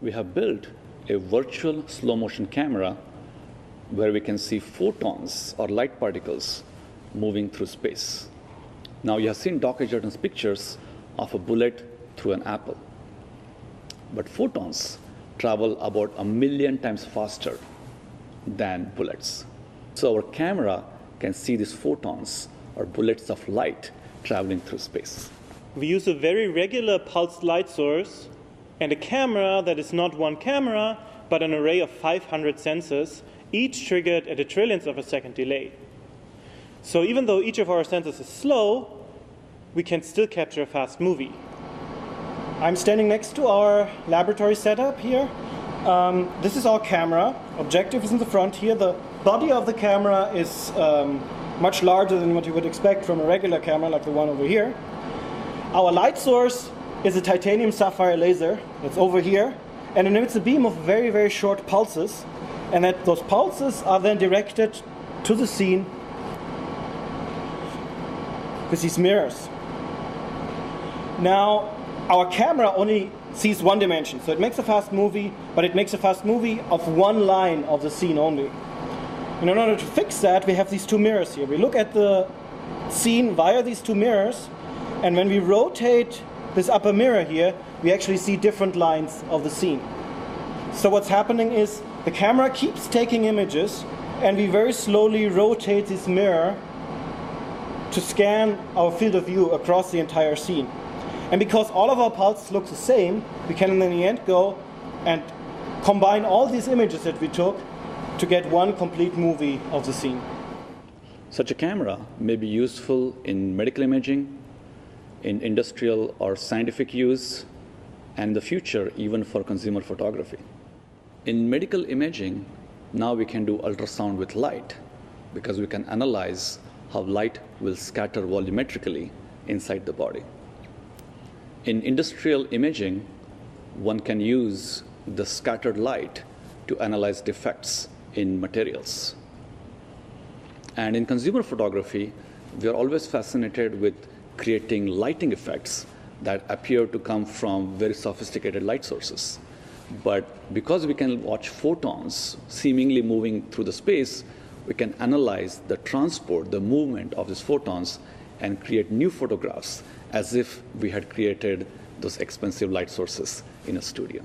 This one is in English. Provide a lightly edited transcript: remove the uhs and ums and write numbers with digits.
we have built a virtual slow motion camera where we can see photons or light particles moving through space. Now, you have seen Dr. Jordan's pictures of a bullet through an apple. But photons travel about 1 million times faster than bullets. So our camera can see these photons or bullets of light traveling through space. We use a very regular pulsed light source and a camera that is not one camera, but an array of 500 sensors, each triggered at a trillionth of a second delay. So even though each of our sensors is slow, we can still capture a fast movie. I'm standing next to our laboratory setup here. This is our camera. Objective is in the front here. The body of the camera is much larger than what you would expect from a regular camera like the one over here. Our light source is a titanium sapphire laser that's over here, and it emits a beam of very, very short pulses, and those pulses are then directed to the scene with these mirrors. Now, our camera only sees one dimension, so it makes a fast movie, but it makes a fast movie of one line of the scene only. And in order to fix that, we have these two mirrors here. We look at the scene via these two mirrors, and when we rotate this upper mirror here, we actually see different lines of the scene. So what's happening is the camera keeps taking images, and we very slowly rotate this mirror to scan our field of view across the entire scene. And because all of our pulses look the same, we can in the end go and combine all these images that we took to get one complete movie of the scene. Such a camera may be useful in medical imaging, in industrial or scientific use, and in the future, even for consumer photography. In medical imaging, now we can do ultrasound with light because we can analyze how light will scatter volumetrically inside the body. In industrial imaging, one can use the scattered light to analyze defects in materials. And in consumer photography, we are always fascinated with creating lighting effects that appear to come from very sophisticated light sources. But because we can watch photons seemingly moving through the space, we can analyze the transport, the movement of these photons, and create new photographs as if we had created those expensive light sources in a studio.